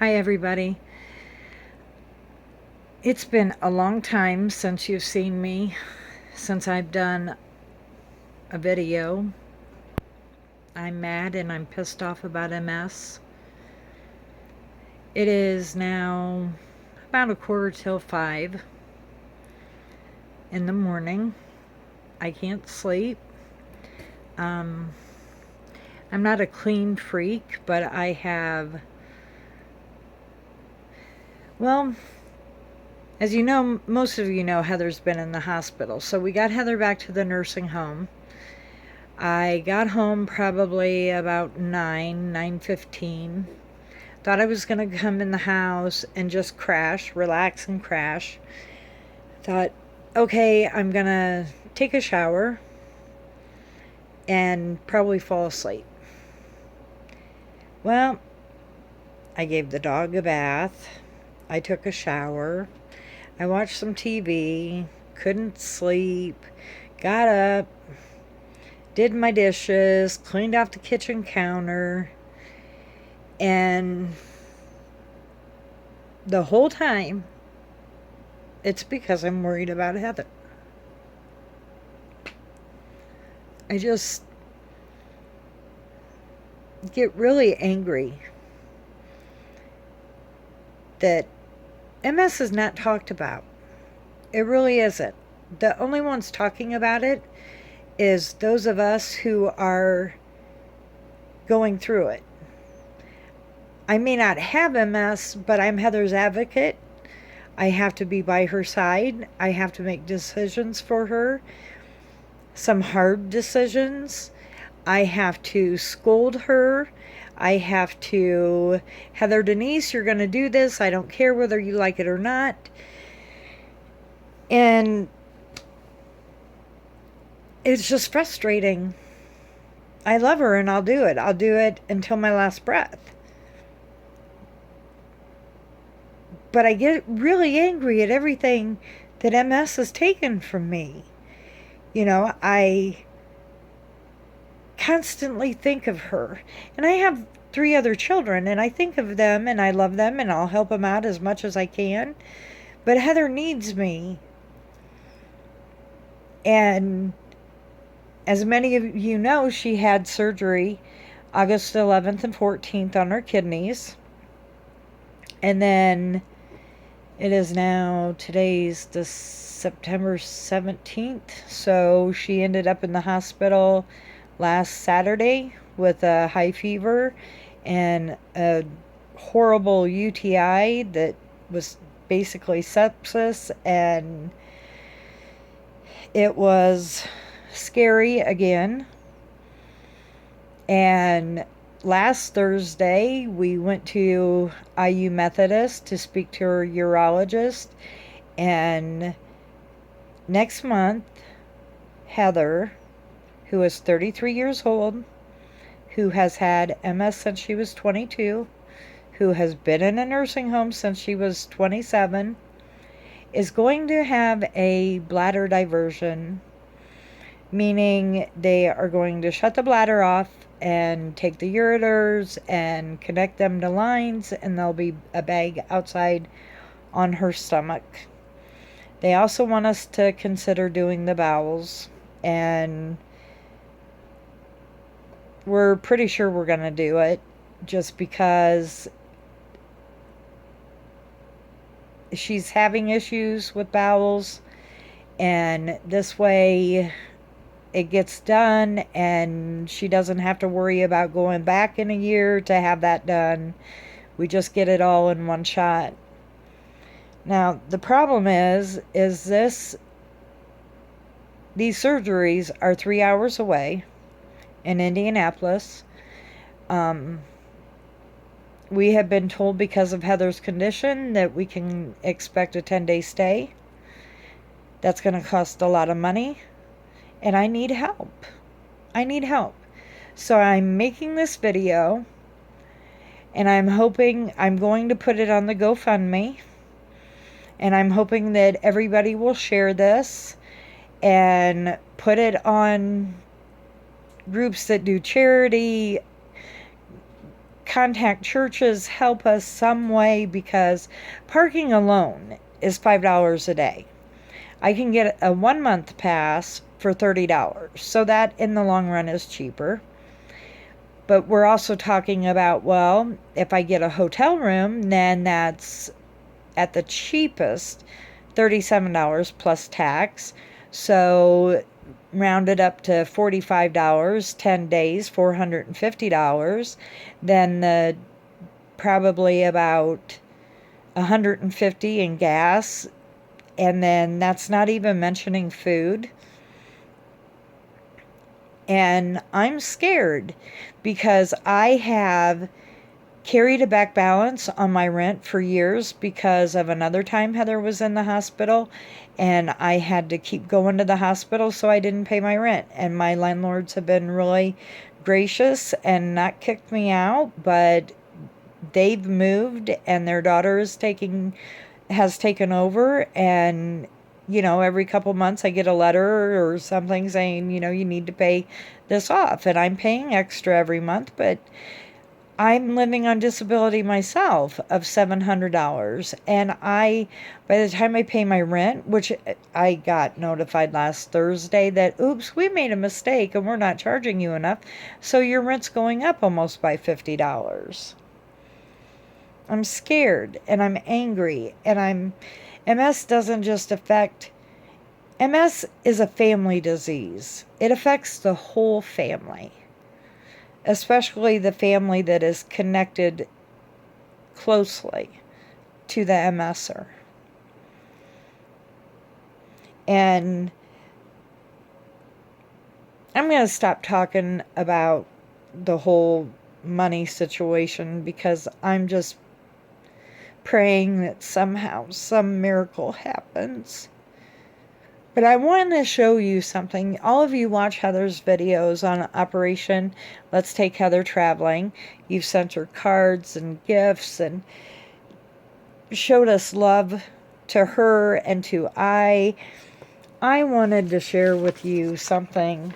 Hi, everybody. It's been a long time since you've seen me, since I've done a video. I'm mad and I'm pissed off about MS. It is now about 4:45 in the morning. I can't sleep. Um, I'm not a clean freak, but I have, well, as you know, most of you know, Heather's been in the hospital. So we got Heather back to the nursing home. I got home probably about 9:15. Thought I was going to come in the house and just crash, relax and crash. Thought, okay, I'm going to take a shower and probably fall asleep. Well, I gave the dog a bath. I took a shower. I watched some TV. Couldn't sleep. Got up. Did my dishes. Cleaned off the kitchen counter. And the whole time, it's because I'm worried about Heather. I just get really angry that MS is not talked about. It really isn't. The only ones talking about it is those of us who are going through it. I may not have MS, but I'm Heather's advocate. I have to be by her side. I have to make decisions for her. Some hard decisions. I have to scold her. I have to, Heather Denise, you're going to do this. I don't care whether you like it or not. And it's just frustrating. I love her and I'll do it. I'll do it until my last breath. But I get really angry at everything that MS has taken from me. You know, I constantly think of her. And I have 3 other children, and I think of them, and I love them, and I'll help them out as much as I can. But Heather needs me. And as many of you know, she had surgery August 11th and 14th on her kidneys. And then it is now, today's the September 17th. So she ended up in the hospital last Saturday with a high fever and a horrible UTI that was basically sepsis, and it was scary again. And last Thursday, we went to IU Methodist to speak to her urologist, and next month, Heather, who is 33 years old, who has had MS since she was 22, who has been in a nursing home since she was 27, is going to have a bladder diversion, meaning they are going to shut the bladder off and take the ureters and connect them to lines, and there'll be a bag outside on her stomach. They also want us to consider doing the bowels, and we're pretty sure we're going to do it just because she's having issues with bowels, and this way it gets done and she doesn't have to worry about going back in a year to have that done. We just get it all in one shot. Now, the problem is these surgeries are 3 hours away in Indianapolis. We have been told, because of Heather's condition, that we can expect a 10-day stay. That's going to cost a lot of money, and I need help. I need help. So I'm making this video, and I'm going to put it on the GoFundMe, and I'm hoping that everybody will share this and put it on groups that do charity, contact churches help us some way, because parking alone is $5 a day. I can get a 1 month pass for $30. So that in the long run is cheaper. But we're also talking about, well, if I get a hotel room, then that's at the cheapest $37 plus tax. So rounded up to $45, 10 days, $450. Then the probably about $150 in gas, and then that's not even mentioning food. And I'm scared because I have carried a back balance on my rent for years because of another time Heather was in the hospital, and I had to keep going to the hospital, so I didn't pay my rent. And my landlords have been really gracious and not kicked me out, but they've moved and their daughter has taken over. And every couple months I get a letter or something saying, you need to pay this off. And I'm paying extra every month, but I'm living on disability myself of $700. And by the time I pay my rent, which I got notified last Thursday that, oops, we made a mistake and we're not charging you enough. So your rent's going up almost by $50. I'm scared and I'm angry, and MS doesn't just affect, MS is a family disease. It affects the whole family, especially the family that is connected closely to the MSer. And I'm going to stop talking about the whole money situation because I'm just praying that somehow some miracle happens. But I want to show you something. All of you watch Heather's videos on Operation Let's Take Heather Traveling. You've sent her cards and gifts and showed us love to her and to I wanted to share with you something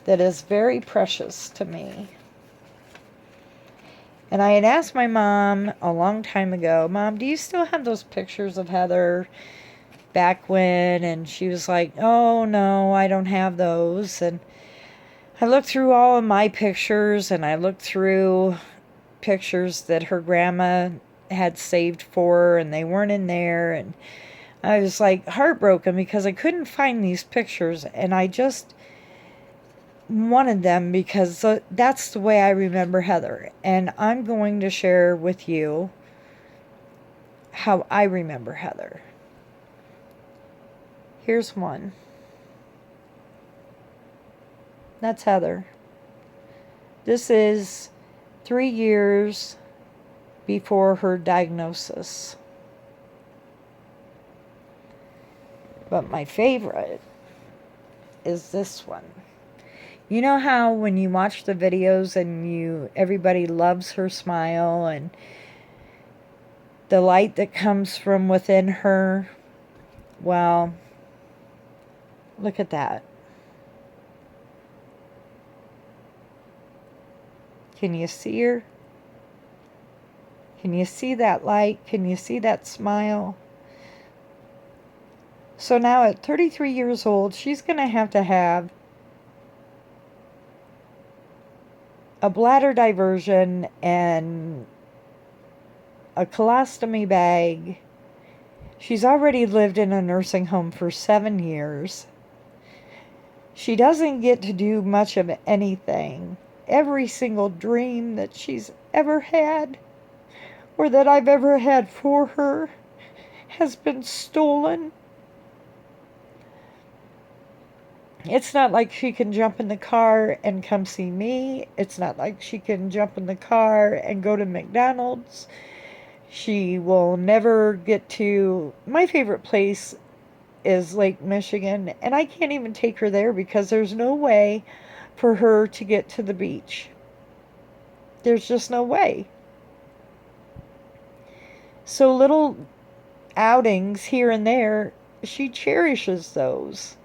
that is very precious to me. And I had asked my mom a long time ago, Mom, do you still have those pictures of Heather back when? And she was like, oh, no, I don't have those. And I looked through all of my pictures, and I looked through pictures that her grandma had saved for her, and they weren't in there. And I was like heartbroken because I couldn't find these pictures, and I just wanted them because that's the way I remember Heather. And I'm going to share with you how I remember Heather. Here's one. That's Heather. This is 3 years before her diagnosis. But my favorite is this one. You know how when you watch the videos and everybody loves her smile and the light that comes from within her? Well, look at that. Can you see her? Can you see that light? Can you see that smile? So now at 33 years old, she's going to have a bladder diversion and a colostomy bag. She's already lived in a nursing home for 7 years. She doesn't get to do much of anything. Every single dream that she's ever had, or that I've ever had for her, has been stolen. It's not like she can jump in the car and come see me. It's not like she can jump in the car and go to McDonald's. She will never get to... My favorite place is Lake Michigan, and I can't even take her there because there's no way for her to get to the beach. There's just no way. So little outings here and there, she cherishes those.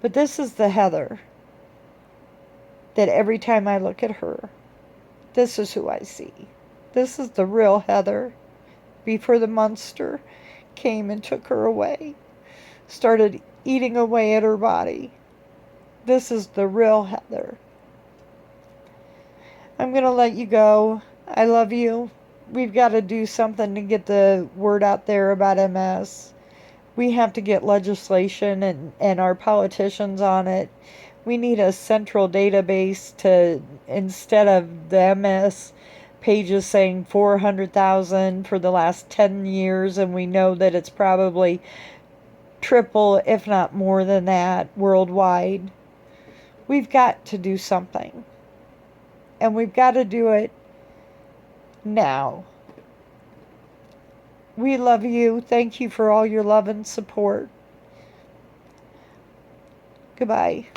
But this is the Heather that every time I look at her, this is who I see. This is the real Heather before the monster came and took her away, started eating away at her body. This is the real Heather. I'm going to let you go. I love you. We've got to do something to get the word out there about MS. We have to get legislation and our politicians on it. We need a central database to, instead of the MS pages saying 400,000 for the last 10 years, and we know that it's probably triple, if not more than that, worldwide. We've got to do something. And we've got to do it now. We love you. Thank you for all your love and support. Goodbye.